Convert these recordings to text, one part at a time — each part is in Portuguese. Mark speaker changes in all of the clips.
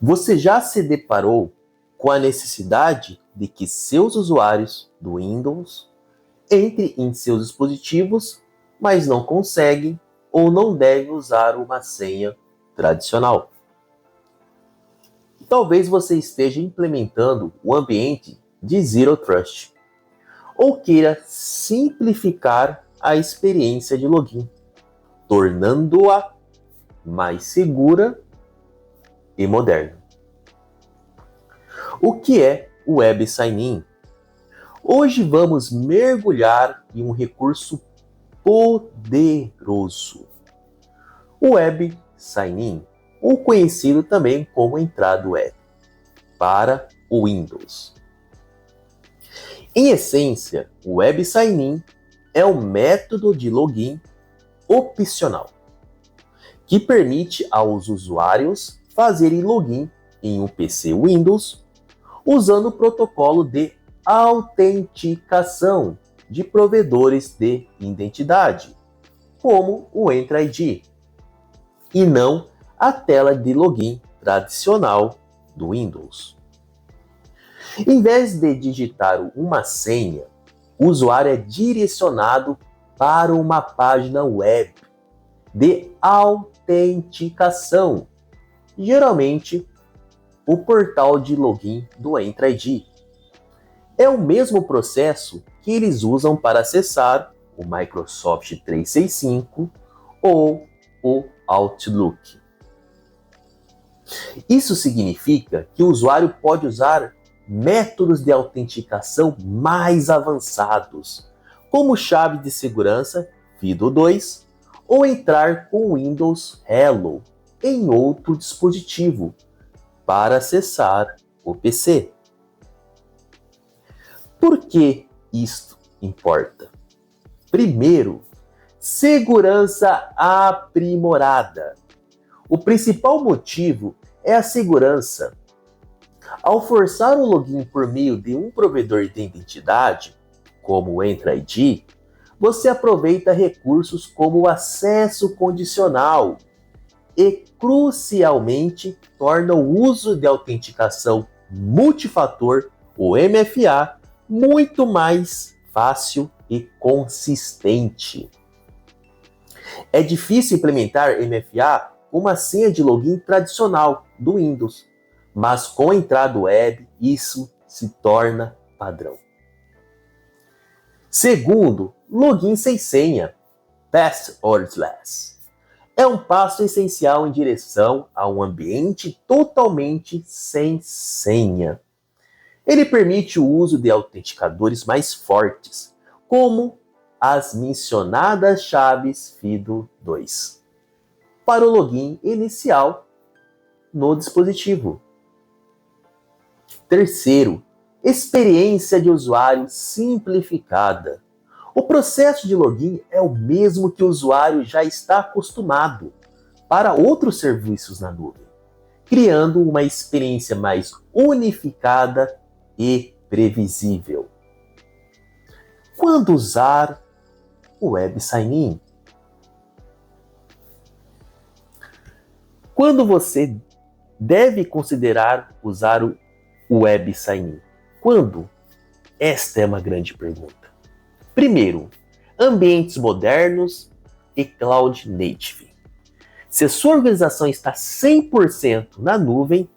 Speaker 1: Você já se deparou com a necessidade de que seus usuários do Windows entrem em seus dispositivos, mas não conseguem ou não devem usar uma senha tradicional? Talvez você esteja implementando o ambiente de Zero Trust ou queira simplificar a experiência de login, tornando-a mais segura e moderna. O que é o Web Sign-In? Hoje vamos mergulhar em um recurso poderoso: o Web Sign-In, ou conhecido também como entrada web, para o Windows. Em essência, o Web Sign-In é um método de login opcional que permite aos usuários fazerem login em um PC Windows usando o protocolo de autenticação de provedores de identidade, como o Entra ID, e não a tela de login tradicional do Windows. Em vez de digitar uma senha, o usuário é direcionado para uma página web de autenticação, geralmente o portal de login do Entra ID. É o mesmo processo que eles usam para acessar o Microsoft 365 ou o Outlook. Isso significa que o usuário pode usar métodos de autenticação mais avançados, como chave de segurança FIDO2, ou entrar com o Windows Hello em outro dispositivo para acessar o PC. Por que isto importa? Primeiro, segurança aprimorada. O principal motivo é a segurança. Ao forçar o login por meio de um provedor de identidade, como o Entra ID, você aproveita recursos como o acesso condicional e, crucialmente, torna o uso de autenticação multifator, o MFA, muito mais fácil e consistente. É difícil implementar MFA com uma senha de login tradicional do Windows, mas com a entrada web isso se torna padrão. Segundo, login sem senha, passwordless. É um passo essencial em direção a um ambiente totalmente sem senha. Ele permite o uso de autenticadores mais fortes, como as mencionadas chaves FIDO2, para o login inicial no dispositivo. Terceiro, experiência de usuário simplificada. O processo de login é o mesmo que o usuário já está acostumado para outros serviços na nuvem, criando uma experiência mais unificada e previsível. Quando usar o Web Sign-In? Quando você deve considerar usar o Web Sign-In? Quando? Esta é uma grande pergunta. Primeiro, ambientes modernos e cloud native. Se a sua organização está 100% na nuvem,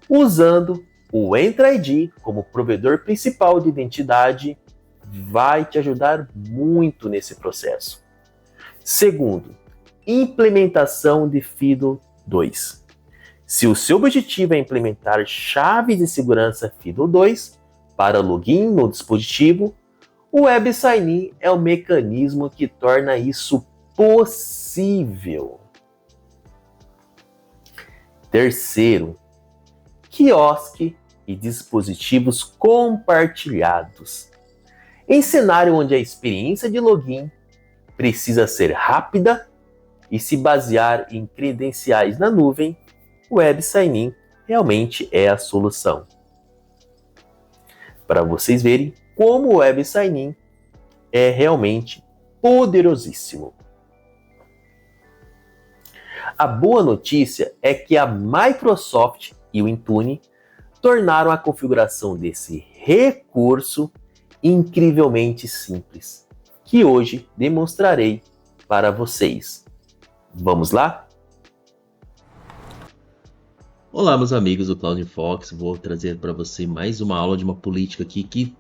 Speaker 1: usando o Entra ID como provedor principal de identidade vai te ajudar muito nesse processo. Segundo, implementação de FIDO2. Se o seu objetivo é implementar chave de segurança FIDO2 para login no dispositivo, o Web Sign-In é o mecanismo que torna isso possível. Terceiro, quiosque e dispositivos compartilhados. Em cenário onde a experiência de login precisa ser rápida e se basear em credenciais na nuvem, o Web Sign-In realmente é a solução. Para vocês verem como o Web Sign-In é realmente poderosíssimo. A boa notícia é que a Microsoft e o Intune tornaram a configuração desse recurso incrivelmente simples, que hoje demonstrarei para vocês. Vamos lá?
Speaker 2: Olá, meus amigos do Cloud Fox, vou trazer para você mais uma aula de uma política aqui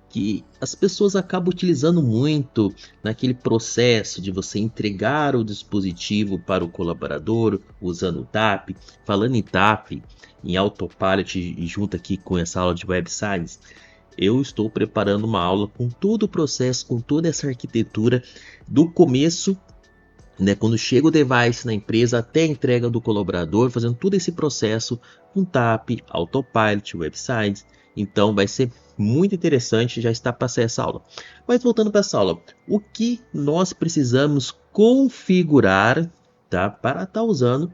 Speaker 2: que as pessoas acabam utilizando muito naquele processo de você entregar o dispositivo para o colaborador usando o TAP. Falando em TAP, em Autopilot e junto aqui com essa aula de Web Science, eu estou preparando uma aula com todo o processo, com toda essa arquitetura do começo, né, quando chega o device na empresa até a entrega do colaborador, fazendo todo esse processo com TAP, Autopilot, Web Science. Então vai ser muito interessante, já está para sair essa aula. Mas voltando para essa aula, o que nós precisamos configurar, tá, para estar usando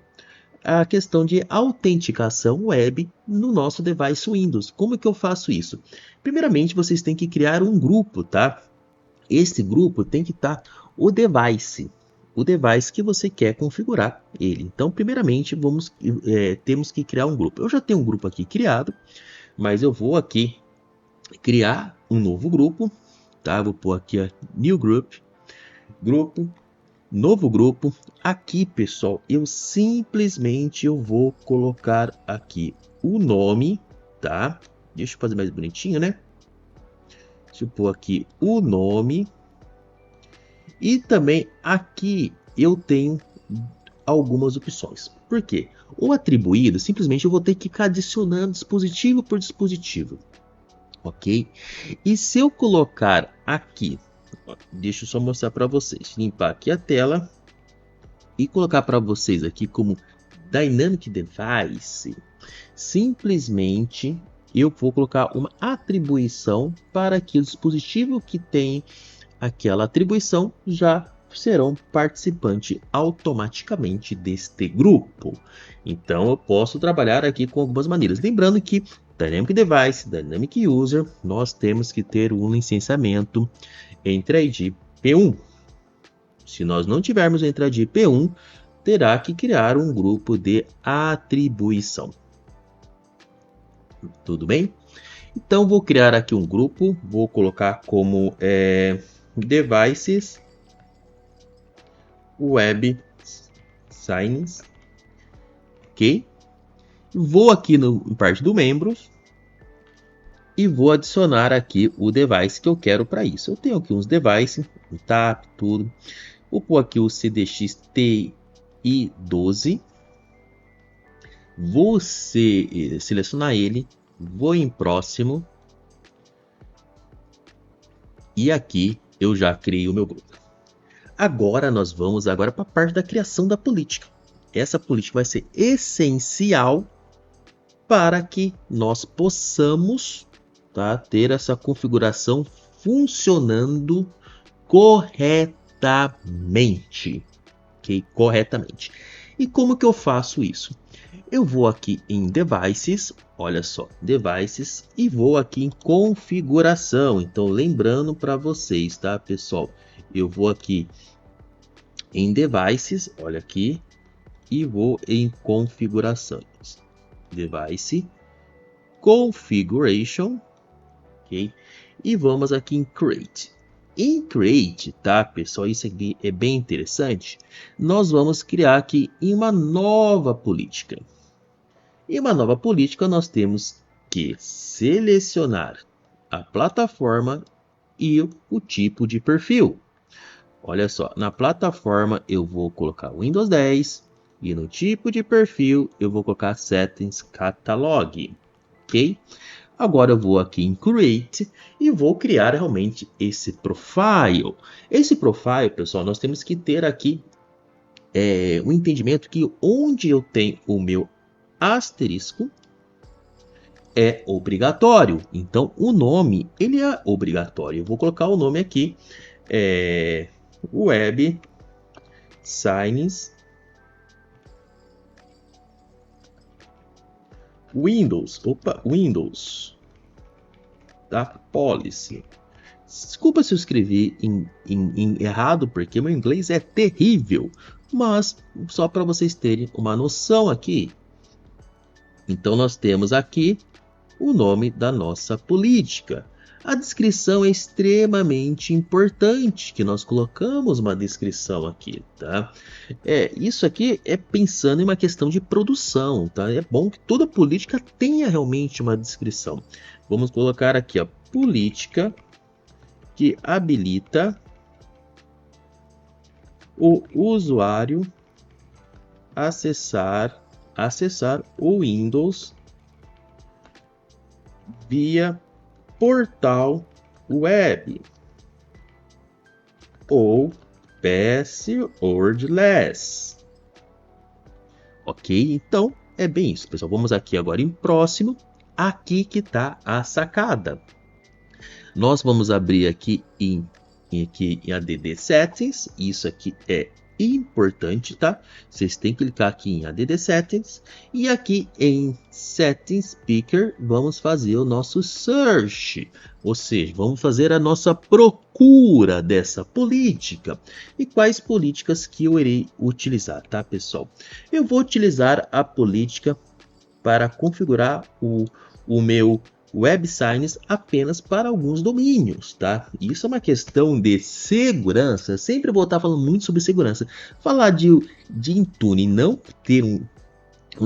Speaker 2: a questão de autenticação web no nosso device Windows? Como que eu faço isso? Primeiramente, vocês têm que criar um grupo, tá? Esse grupo tem que estar o device que você quer configurar ele. Então, primeiramente, temos que criar um grupo. Eu já tenho um grupo aqui criado, mas eu vou aqui criar um novo grupo, tá? Vou pôr aqui New Group, novo grupo. Aqui, pessoal, eu simplesmente vou colocar aqui o nome, tá? Deixa eu fazer mais bonitinho, né? Deixa eu pôr aqui o nome. E também aqui eu tenho algumas opções. Por quê? O atribuído, simplesmente eu vou ter que ficar adicionando dispositivo por dispositivo. Ok? E se eu colocar aqui, deixa eu só mostrar para vocês, limpar aqui a tela e colocar para vocês aqui como Dynamic Device, simplesmente eu vou colocar uma atribuição para que o dispositivo que tem aquela atribuição já serão participante automaticamente deste grupo. Então eu posso trabalhar aqui com algumas maneiras. Lembrando que Dynamic Device, Dynamic User, nós temos que ter um licenciamento entre ID P1. Se nós não tivermos entre ID P1, terá que criar um grupo de atribuição. Tudo bem? Então vou criar aqui um grupo, vou colocar como Devices Web Science, ok? Vou aqui em parte do membros e vou adicionar aqui o device que eu quero para isso. Eu tenho aqui uns devices, um TAP, tudo. Vou pôr aqui o CDX TI12. Vou selecionar ele, vou em próximo. E aqui eu já criei o meu grupo. Agora nós vamos para a parte da criação da política. Essa política vai ser essencial para que nós possamos, tá, ter essa configuração funcionando corretamente. Ok? Corretamente. E como que eu faço isso? Eu vou aqui em Devices, olha só, Devices, e vou aqui em Configuração. Então, lembrando para vocês, tá, pessoal? Eu vou aqui em Devices, olha aqui, e vou em Configurações. Device, Configuration, ok? E vamos aqui em Create. Em Create, tá, pessoal? Isso aqui é bem interessante. Nós vamos criar aqui uma nova política. Em uma nova política, nós temos que selecionar a plataforma e o tipo de perfil. Olha só, na plataforma eu vou colocar Windows 10 e no tipo de perfil eu vou colocar Settings Catalog, ok? Agora eu vou aqui em Create e vou criar realmente esse profile. Esse profile, pessoal, nós temos que ter aqui um entendimento que onde eu tenho o meu asterisco é obrigatório. Então o nome ele é obrigatório. Eu vou colocar o nome aqui, Web Science Windows, tá? Policy. Desculpa se eu escrevi em errado, porque meu inglês é terrível. Mas só para vocês terem uma noção aqui, Então nós temos aqui o nome da nossa política. A descrição é extremamente importante, que nós colocamos uma descrição aqui, tá? Isso aqui é pensando em uma questão de produção, tá? É bom que toda política tenha realmente uma descrição. Vamos colocar aqui, ó, política que habilita o usuário acessar o Windows via portal web ou passwordless. Ok? Então é bem isso, pessoal. Vamos aqui agora em próximo. Aqui que está a sacada. Nós vamos abrir aqui em ADD Settings. Isso aqui é importante, tá? Vocês têm que clicar aqui em ADD Settings e aqui em Settings Picker vamos fazer o nosso search, ou seja, vamos fazer a nossa procura dessa política. E quais políticas que eu irei utilizar, tá, pessoal? Eu vou utilizar a política para configurar o meu WebSigns apenas para alguns domínios, tá? Isso é uma questão de segurança. Sempre vou estar falando muito sobre segurança. Falar de Intune não ter um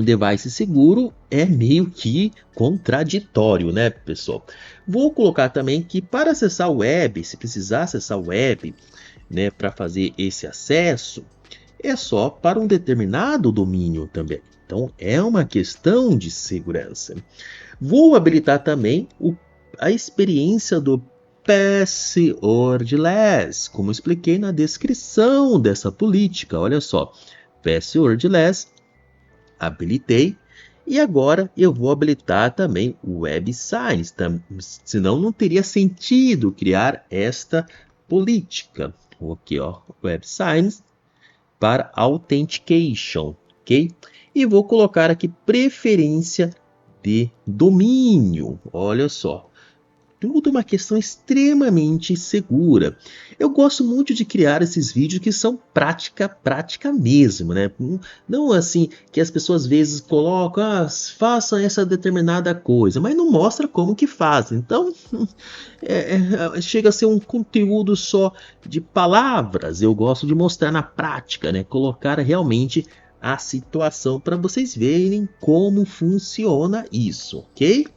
Speaker 2: device seguro é meio que contraditório, né, pessoal? Vou colocar também que para acessar o web, se precisar acessar o web, né, para fazer esse acesso, é só para um determinado domínio também. Então é uma questão de segurança. Vou habilitar também a experiência do passwordless, como expliquei na descrição dessa política. Olha só, passwordless, habilitei. E agora eu vou habilitar também o WebSigns, senão não teria sentido criar esta política. Aqui, ó, WebSigns para Authentication, ok? E vou colocar aqui preferência de domínio. Olha só, tudo uma questão extremamente segura. Eu gosto muito de criar esses vídeos que são prática mesmo, né? Não assim que as pessoas às vezes colocam, façam essa determinada coisa, mas não mostra como que fazem. Então, chega a ser um conteúdo só de palavras. Eu gosto de mostrar na prática, né? Colocar realmente a situação para vocês verem como funciona isso, ok?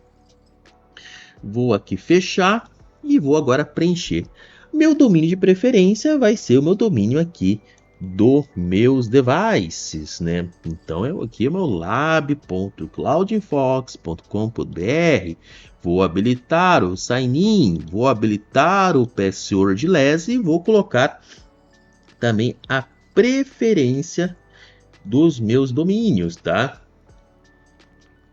Speaker 2: Vou aqui fechar e vou agora preencher. Meu domínio de preferência vai ser o meu domínio aqui dos meus devices, né? Então aqui é o meu lab.cloudinfox.com.br. Vou habilitar o sign-in, vou habilitar o passwordless e vou colocar também a preferência dos meus domínios, tá?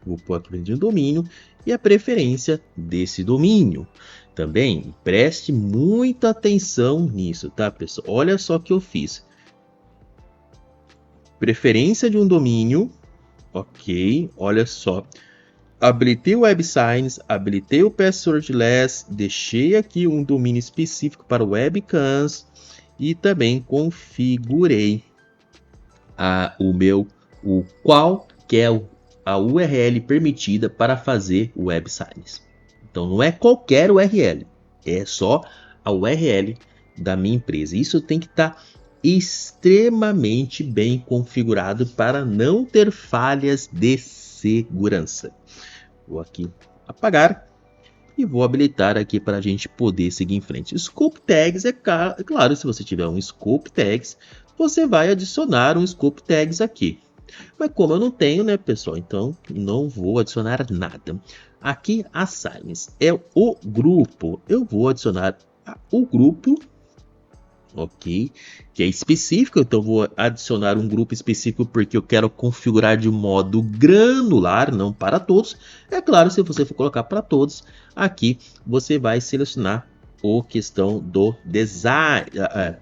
Speaker 2: Vou pôr aqui dentro do domínio e a preferência desse domínio. Também preste muita atenção nisso, tá, pessoal? Olha só o que eu fiz. Preferência de um domínio, ok? Olha só. Habilitei o WebSigns, habilitei o Passwordless, deixei aqui um domínio específico para o Webcams e também configurei qual que é a URL permitida para fazer o WebSigns. Então não é qualquer URL, é só a URL da minha empresa. Isso tem que estar extremamente bem configurado para não ter falhas de segurança. Vou aqui apagar e vou habilitar aqui para a gente poder seguir em frente. Scope Tags, claro, se você tiver um Scope Tags, você vai adicionar um Scope Tags aqui. Mas como eu não tenho, né, pessoal? Então não vou adicionar nada. Aqui, Assigns é o grupo. Eu vou adicionar o grupo, ok? Que é específico. Então vou adicionar um grupo específico porque eu quero configurar de modo granular, não para todos. É claro, se você for colocar para todos, aqui você vai selecionar a questão do design,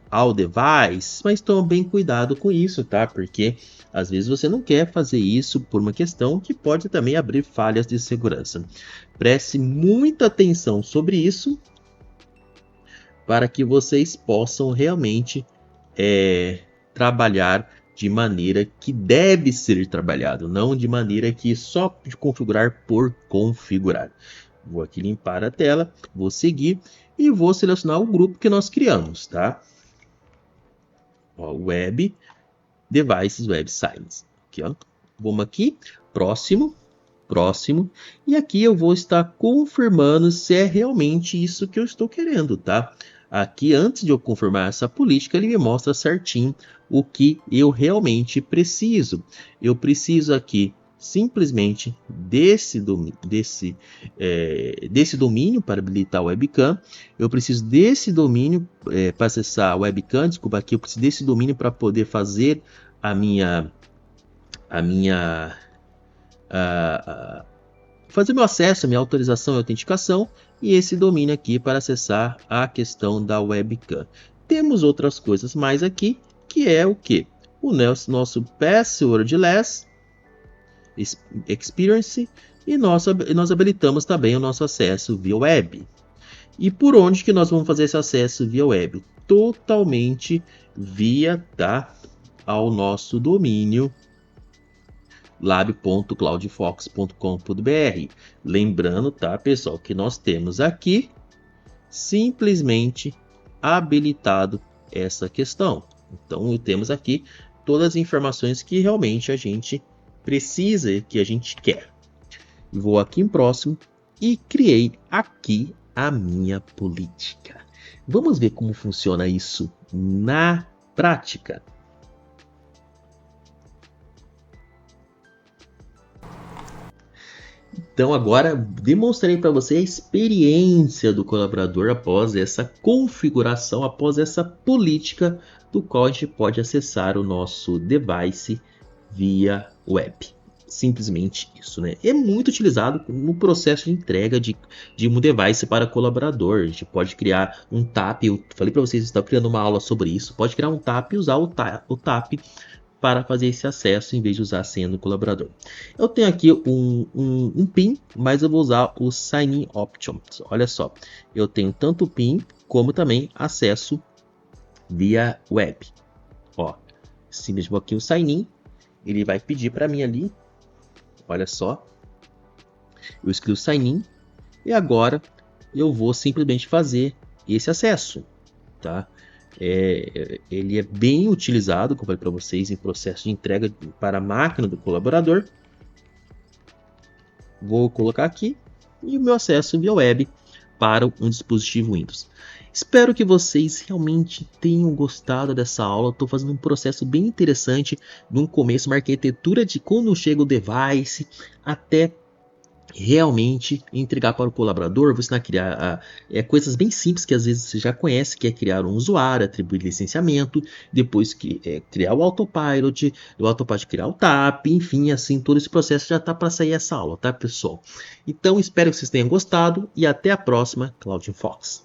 Speaker 2: ao device, mas tome bem cuidado com isso, tá? Porque às vezes você não quer fazer isso por uma questão que pode também abrir falhas de segurança. Preste muita atenção sobre isso para que vocês possam realmente trabalhar de maneira que deve ser trabalhado, não de maneira que só de configurar por configurar. Vou aqui limpar a tela, vou seguir e vou selecionar o grupo que nós criamos, tá? Ó, Web Devices, Websites. Aqui, ó. Vamos aqui, próximo, e aqui eu vou estar confirmando se é realmente isso que eu estou querendo, tá? Aqui, antes de eu confirmar essa política, ele me mostra certinho o que eu realmente preciso. Eu preciso aqui simplesmente desse domínio para habilitar o webcam. Eu preciso desse domínio para acessar a webcam. Desculpa, aqui eu preciso desse domínio para poder fazer fazer meu acesso, a minha autorização e autenticação, e esse domínio aqui para acessar a questão da webcam. Temos outras coisas mais aqui, que é o que? O nosso passwordless experience, e nós habilitamos também o nosso acesso via web. E por onde que nós vamos fazer esse acesso via web? Totalmente via ao nosso domínio lab.cloudfox.com.br. Lembrando, tá, pessoal, que nós temos aqui simplesmente habilitado essa questão. Então, temos aqui todas as informações que realmente a gente precisa e que a gente quer. Vou aqui em próximo e criei aqui a minha política. Vamos ver como funciona isso na prática. Então agora demonstrei para você a experiência do colaborador após essa configuração, após essa política do qual a gente pode acessar o nosso device via web. Simplesmente isso, né? É muito utilizado no processo de entrega de um device para colaborador. A gente pode criar um TAP, eu falei para vocês, estão criando uma aula sobre isso. Pode criar um TAP e usar o TAP para fazer esse acesso em vez de usar a senha do colaborador. Eu tenho aqui um PIN, mas eu vou usar o Sign In Options. Olha só, eu tenho tanto o PIN como também acesso via web. Ó, simplesmente aqui o Sign In, ele vai pedir para mim ali. Olha só, eu escrevo Sign In e agora eu vou simplesmente fazer esse acesso, tá? Ele é bem utilizado, como eu falei para vocês, em processo de entrega para a máquina do colaborador. Vou colocar aqui e o meu acesso via web para um dispositivo Windows. Espero que vocês realmente tenham gostado dessa aula. Estou fazendo um processo bem interessante. No começo, uma arquitetura de como chega o device até realmente entregar para o colaborador. Vou ensinar a criar coisas bem simples que às vezes você já conhece, que é criar um usuário, atribuir licenciamento, depois criar o autopilot, do autopilot criar o TAP, enfim, assim, todo esse processo já está para sair essa aula, tá, pessoal? Então, espero que vocês tenham gostado e até a próxima, Cloud Fox.